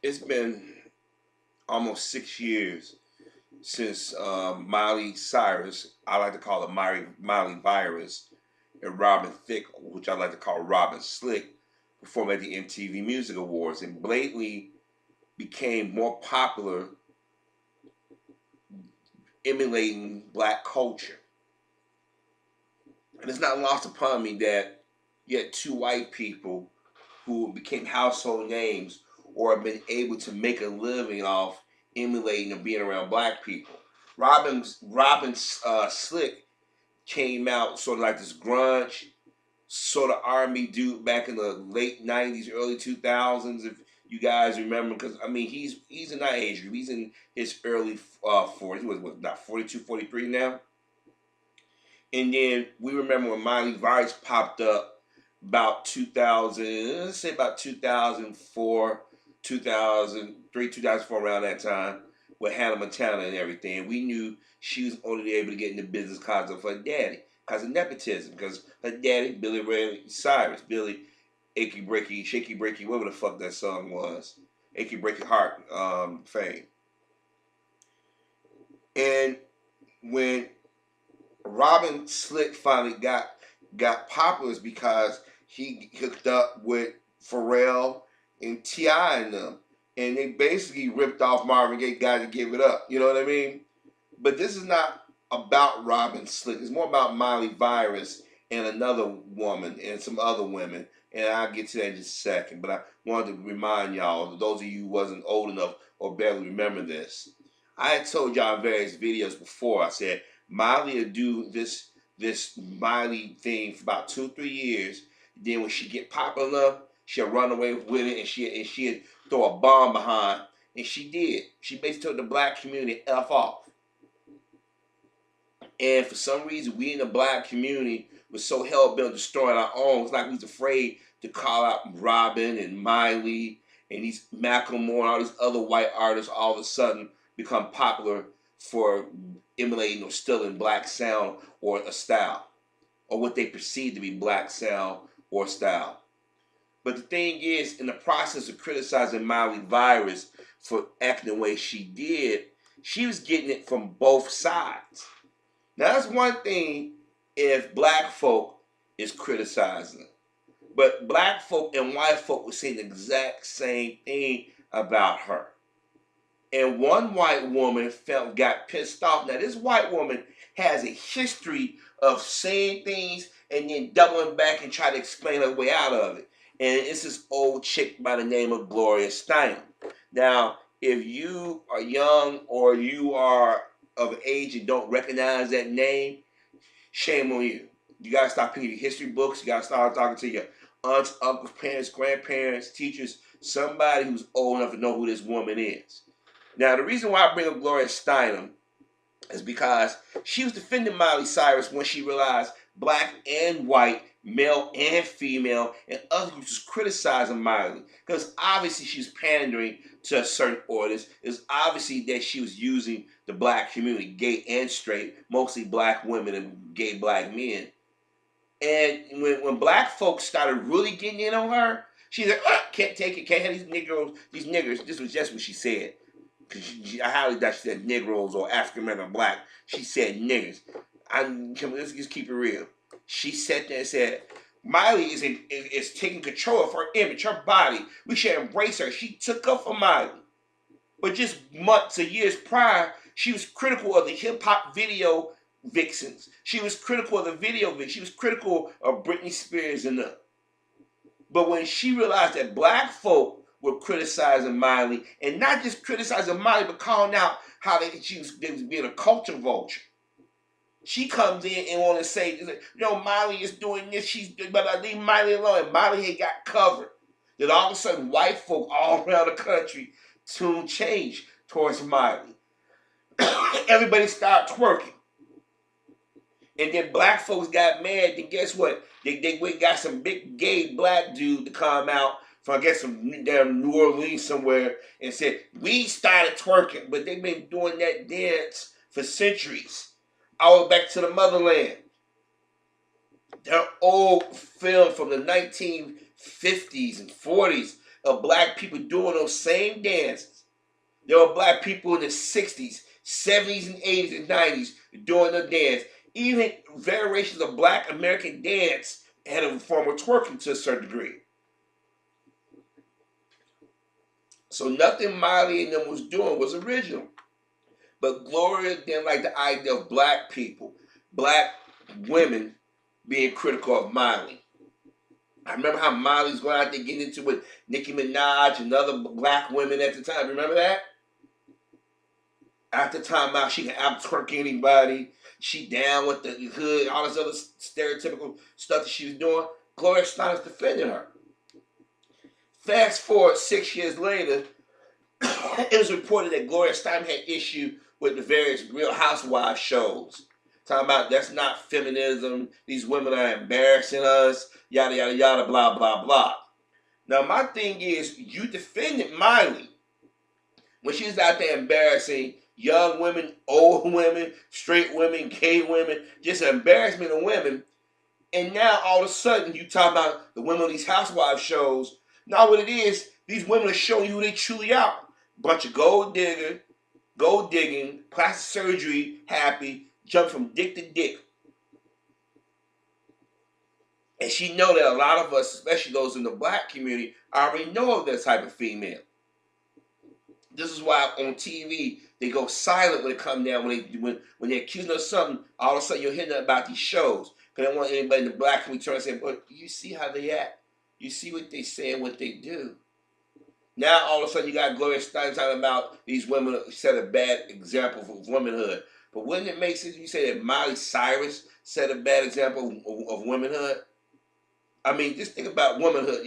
It's been almost 6 years since Miley Cyrus, I like to call it Miley Virus, and Robin Thicke, which I like to call Robin Slick, performed at the MTV Music Awards and blatantly became more popular emulating black culture. And it's not lost upon me that you had two white people who became household names or have been able to make a living off emulating and being around black people. Robin Slick came out sort of like this grunge, sort of R&B dude back in the late '90s, early 2000s. If you guys remember, because I mean he's in that age group. He's in his early 40s. He was what, not 42, 43 now. And then we remember when Miley Virus popped up about 2000, let's say about 2004, 2003, 2004, around that time with Hannah Montana and everything. We knew she was only able to get into business because of her daddy, because of nepotism, because her daddy, Billy Ray Cyrus, Billy Achy Breaky, Shaky Breaky, whatever the fuck that song was, Achy Breaky Heart fame. And when Robin Slick finally got popular is because he hooked up with Pharrell and T.I. and them, and they basically ripped off Marvin Gaye, "Got to Give It Up." You know what I mean? But this is not about Robin Slick. It's more about Miley Virus and another woman and some other women, and I'll get to that in just a second. But I wanted to remind y'all, those of you who wasn't old enough or barely remember this, I had told y'all in various videos before. I said Miley would do this Miley thing for about 2 3 years. Then when she get popular enough, she'll run away with it, and she'd throw a bomb behind. And she did. She basically told the black community F off. And for some reason, we in the black community was so hell bent on destroying our own. It's like we was afraid to call out Robin and Miley and these Macklemore and all these other white artists all of a sudden become popular for emulating or stealing black sound or a style, or what they perceive to be black sound or style. But the thing is, in the process of criticizing Miley Virus for acting the way she did, she was getting it from both sides. Now that's one thing if black folk is criticizing, but black folk and white folk were saying the exact same thing about her. And one white woman got pissed off. Now this white woman has a history of saying things and then doubling back and try to explain her way out of it. And it's this old chick by the name of Gloria Steinem. Now, if you are young or you are of age and don't recognize that name, shame on you. You gotta stop reading history books. You gotta start talking to your aunts, uncles, parents, grandparents, teachers, somebody who's old enough to know who this woman is. Now, the reason why I bring up Gloria Steinem is because she was defending Miley Cyrus when she realized black and white, male and female, and other groups was criticizing Miley. Because obviously she was pandering to a certain audience. It's obviously that she was using the black community, gay and straight, mostly black women and gay black men. And when black folks started really getting in on her, she's like, can't take it, can't have these niggers. This was just what she said. I highly doubt she said Negroes or African American black. She said niggers. Let's just keep it real. She sat there and said, Miley is taking control of her image, her body. We should embrace her. She took up for Miley. But just months or years prior, she was critical of the hip-hop video vixens. She was critical of the video vixens. She was critical of Britney Spears and them. But when she realized that black folk were criticizing Miley, and not just criticizing Miley, but calling out how they was being a culture vulture. She comes in and want to say, Miley is doing this, but I leave Miley alone, and Miley had got covered. Then all of a sudden, white folk all around the country tune changed towards Miley. Everybody started twerking. And then black folks got mad, then guess what? They got some big gay black dude to come out from, I guess, from down New Orleans somewhere and said, we started twerking, but they've been doing that dance for centuries, all the way back to the motherland. Their old film from the 1950s and 40s of black people doing those same dances. There were black people in the 60s, 70s, and 80s and 90s doing the dance. Even variations of black American dance had a form of twerking to a certain degree. So nothing Miley and them was doing was original. But Gloria didn't like the idea of black people, black women being critical of Miley. I remember how Miley was going out there getting into it with Nicki Minaj and other black women at the time. Remember that? At the time out, she can out-twerk anybody. She down with the hood, all this other stereotypical stuff that she was doing. Gloria Steinem's defending her. Fast forward 6 years later, it was reported that Gloria Steinem had issue with the various Real Housewives shows. Talking about that's not feminism, these women are embarrassing us, yada, yada, yada, blah, blah, blah. Now, my thing is, you defended Miley when she was out there embarrassing young women, old women, straight women, gay women, just embarrassment of women. And now, all of a sudden, you talk about the women on these housewives shows. Now, what it is, these women are showing you who they truly are. Bunch of gold digging, plastic surgery happy, jump from dick to dick. And she know that a lot of us, especially those in the black community, already know of that type of female. This is why on TV they go silent when it comes down when they're accusing of something. All of a sudden you're hearing about these shows because they don't want anybody in the black community to turn and say, "But you see how they act, you see what they say and what they do." Now all of a sudden you got Gloria Steinem talking about these women set a bad example for womanhood. But wouldn't it make sense if you say that Miley Cyrus set a bad example of womanhood? I mean, just think about womanhood.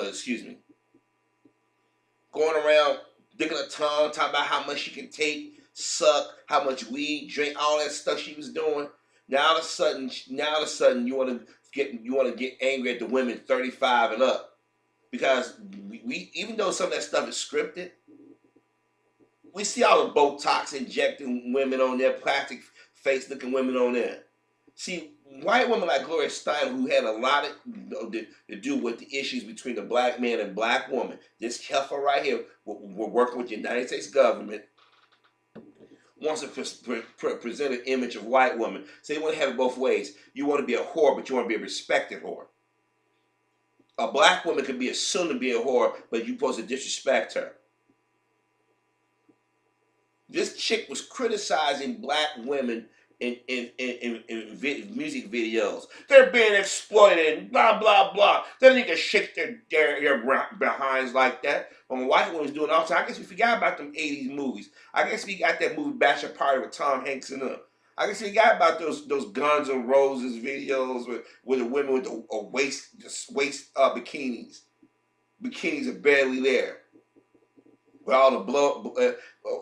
Excuse me. Going around digging her tongue, talking about how much she can take, suck, how much weed, drink, all that stuff she was doing. Now all of a sudden, you want to get angry at the women 35 and up, because we even though some of that stuff is scripted, we see all the Botox injecting women on there, plastic face looking women on there. See, white women like Gloria Steinem, who had a lot to do with the issues between the black man and black woman. This heifer right here, we're working with the United States government, wants to present an image of white women. So you want to have it both ways. You want to be a whore, but you want to be a respected whore. A black woman can be assumed to be a whore, but you're supposed to disrespect her. This chick was criticizing black women in music videos. They're being exploited and blah, blah, blah. They need to shake their behinds like that. When a white woman's doing all the time, I guess we forgot about them 80s movies. I guess we got that movie Bachelor Party with Tom Hanks and them. I guess we forgot about those Guns N' Roses videos with the women with the waist bikinis. Bikinis are barely there. With all the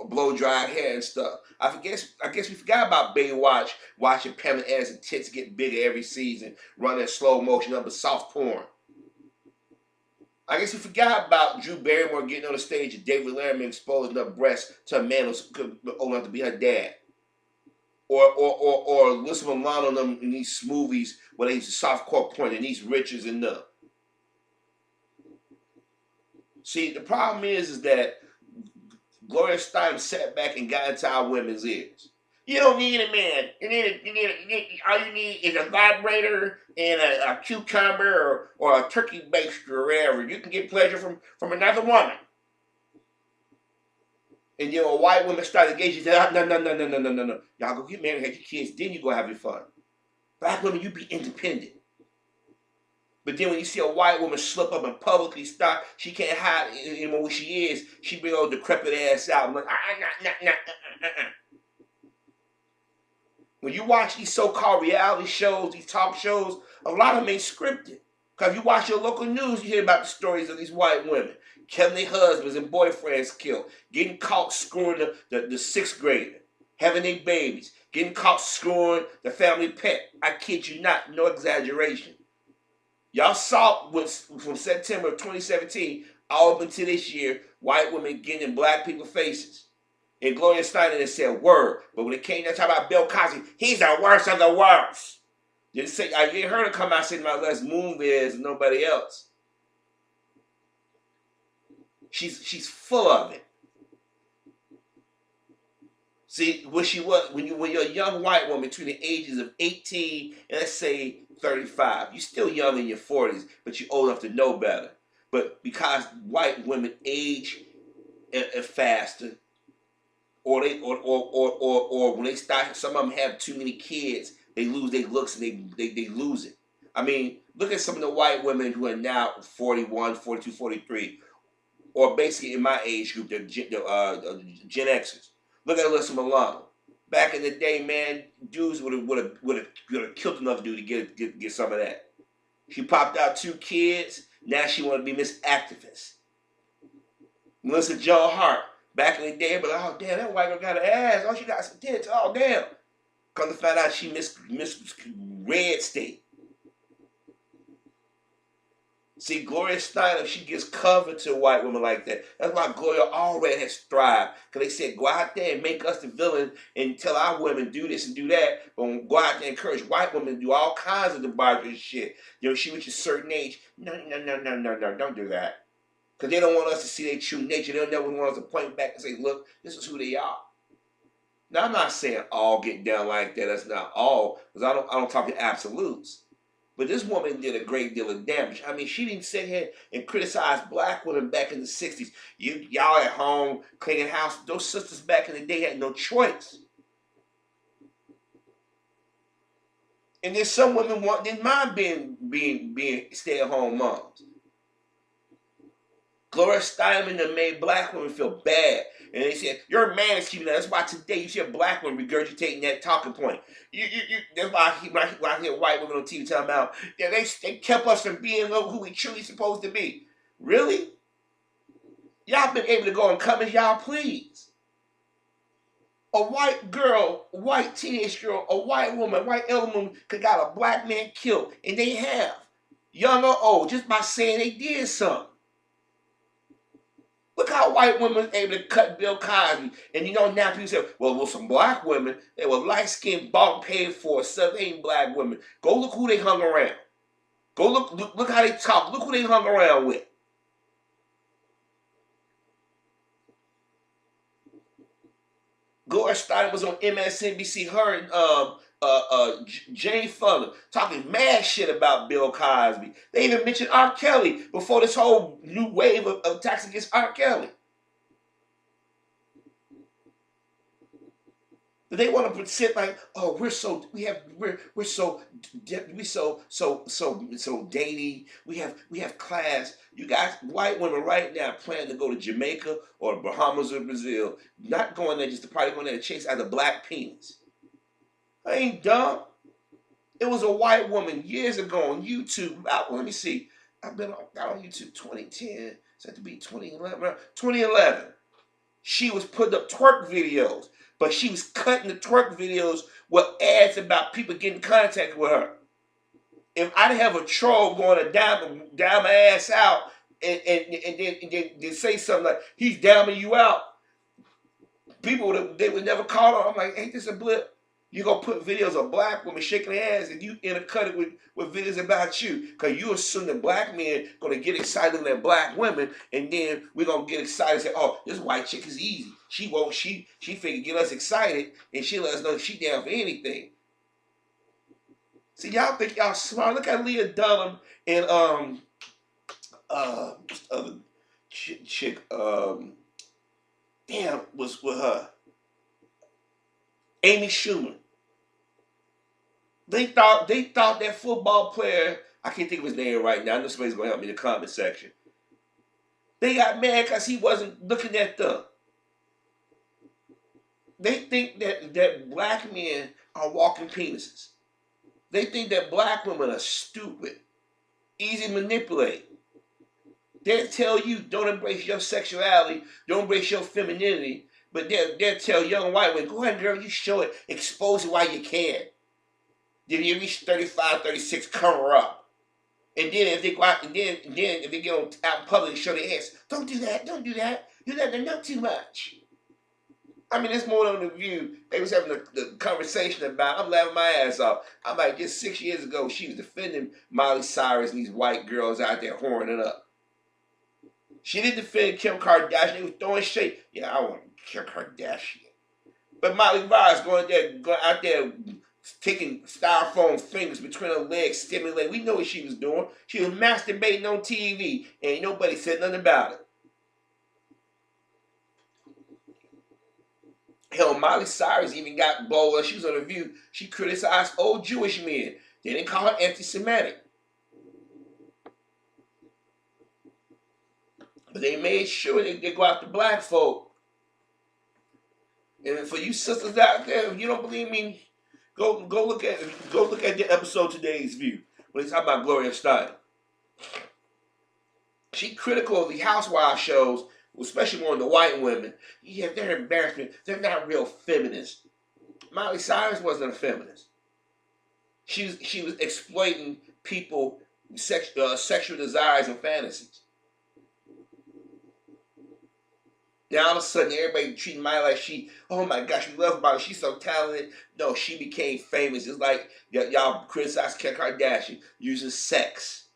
blow dried hair and stuff. I guess we forgot about Baywatch, watching Pamela Anderson's tits get bigger every season, running slow motion up a soft porn. I guess we forgot about Drew Barrymore getting on the stage and David Letterman exposing her breasts to a man who's old enough to be her dad. Or Alyssa Milano them in these movies where they use softcore porn and these riches and them. See, the problem is that Gloria Steinem sat back and got into our women's ears. You don't need a man. All you need is a vibrator and a cucumber or a turkey baster or whatever. You can get pleasure from another woman. And a white woman started engaging. She said, no. Y'all go get married, have your kids, then you go have your fun. Black women, you be independent. But then when you see a white woman slip up and publicly start, she can't hide anymore who she is. She bring her decrepit ass out. I'm like, When you watch these so-called reality shows, these talk shows, a lot of them ain't scripted. Because if you watch your local news, you hear about the stories of these white women. Killing their husbands and boyfriends killed. Getting caught screwing the sixth grader. Having their babies. Getting caught screwing the family pet. I kid you not, no exaggeration. Y'all saw from September of 2017 all up until this year, white women getting in black people's faces. And Gloria Steinem said word. But when it came to talk about Bill Cosby, he's the worst of the worst. You ain't heard her come out saying about Les Moonves and nobody else. She's full of it. See, when you're a young white woman between the ages of 18 and let's say 35, you're still young in your 40s, but you're old enough to know better. But because white women age faster, or when they start, some of them have too many kids, they lose their looks and they lose it. I mean, look at some of the white women who are now 41, 42, 43, or basically in my age group, the Gen Xers. Look at Alyssa Milano. Back in the day, man, dudes would have killed enough dude to get some of that. She popped out 2 kids. Now she want to be Miss Activist. Melissa Joan Hart. Back in the day, but oh damn, that white girl got an ass. Oh, she got some tits. Oh damn. Come to find out she Miss Red State. See, Gloria Steinem, she gives cover to a white woman like that. That's why Gloria already has thrived. Because they said, go out there and make us the villain and tell our women do this and do that. But go out there and encourage white women to do all kinds of debauchery shit. You know, she reaches a certain age. No, don't do that. Because they don't want us to see their true nature. They don't never want us to point back and say, look, this is who they are. Now, I'm not saying all get down like that. That's not all. Because I don't talk in absolutes. But this woman did a great deal of damage. I mean, she didn't sit here and criticize black women back in the 60s. Y'all at home cleaning house. Those sisters back in the day had no choice. And then some women didn't mind being stay-at-home moms. Gloria Steinem made black women feel bad. And they said, you're a man keeping that. That's why today you see a black woman regurgitating that talking point. That's why I hear white women on TV talking about, yeah, they kept us from being who we truly supposed to be. Really? Y'all been able to go and come as y'all please. A white girl, a white teenage girl, a white woman, a white elder woman could got a black man killed. And they have. Young or old, just by saying they did something. Look how white women were able to cut Bill Cosby. And you know, now people say, well, some black women, they were light-skinned, bought, paid for, ain't black women. Go look who they hung around. Go look how they talk. Look who they hung around with. Gloria Steinem was on MSNBC, her and Jane Fonda talking mad shit about Bill Cosby. They even mentioned R. Kelly before this whole new wave of attacks against R. Kelly. But they want to present like, oh, we're so dainty. We have class. You guys, white women right now plan to go to Jamaica or the Bahamas or Brazil, not going there just to party, going there to chase out a black penis. I ain't dumb. It was a white woman years ago on YouTube. Let me see. Got on YouTube 2010. It's had to be 2011. 2011. She was putting up twerk videos, but she was cutting the twerk videos with ads about people getting in contact with her. If I'd have a troll going to down my ass out and then say something like, he's downing you out, they would never call her. I'm like, ain't this a blip? You're going to put videos of black women shaking their ass and you intercut it with videos about you. Because you assume that black men going to get excited than black women. And then we're going to get excited and say, oh, this white chick is easy. She figured get us excited and she let us know she down for anything. See, y'all think y'all smart. Look at Leah Dunham and other chick was with her. Amy Schumer. They thought that football player, I can't think of his name right now. I know somebody's going to help me in the comment section. They got mad because he wasn't looking at them. They think that black men are walking penises. They think that black women are stupid, easy to manipulate. They'll tell you, don't embrace your sexuality, don't embrace your femininity. But they'll tell young white women, go ahead, girl, you show it, expose it while you can. Then you reach 35, 36, cover up. And then if they go out, and then if they get out in public and show their ass, don't do that. You let them know too much. I mean, it's more on The View. They was having the conversation about, I'm laughing my ass off. I'm like, just 6 years ago, she was defending Miley Cyrus and these white girls out there whoring it up. She didn't defend Kim Kardashian. They was throwing shade. Yeah, I want Kim Kardashian. But Miley Cyrus going out there taking styrofoam fingers between her legs, stimulating. We know what she was doing. She was masturbating on TV, and ain't nobody said nothing about it. Hell, Miley Cyrus even got bold when she was on The View. She criticized old Jewish men. They didn't call her anti-Semitic. But they made sure they go after black folk. And for you sisters out there, if you don't believe me, go look at the episode Today's View when they talk about Gloria Steinem. She critical of the housewife shows, especially more of the white women. Yeah, they're embarrassment. They're not real feminists. Miley Cyrus wasn't a feminist. She was exploiting people sexual desires and fantasies. Now all of a sudden everybody treating Miley like she, oh my gosh, we love Miley, she's so talented. No, she became famous. It's like y'all criticize Kim Kardashian using sex.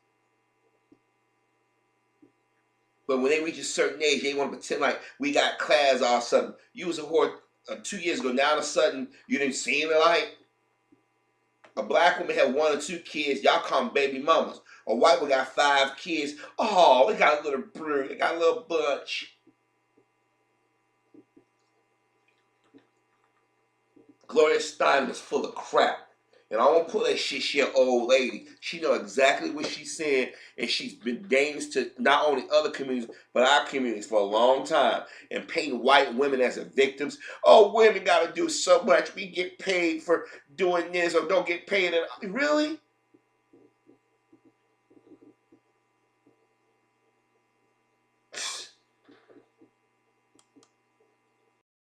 But when they reach a certain age, they want to pretend like we got class all of a sudden. You was a whore 2 years ago. Now all of a sudden, you didn't seem like a black woman had 1 or 2 kids. Y'all call them baby mamas. A white one got 5 kids. Oh, they got a little brood. They got a little bunch. Gloria Steinem is full of crap. And I won't pull that shit. She an old lady. She know exactly what she's saying, and she's been dangerous to not only other communities, but our communities for a long time. And painting white women as the victims. Oh, women got to do so much. We get paid for doing this or don't get paid. Really?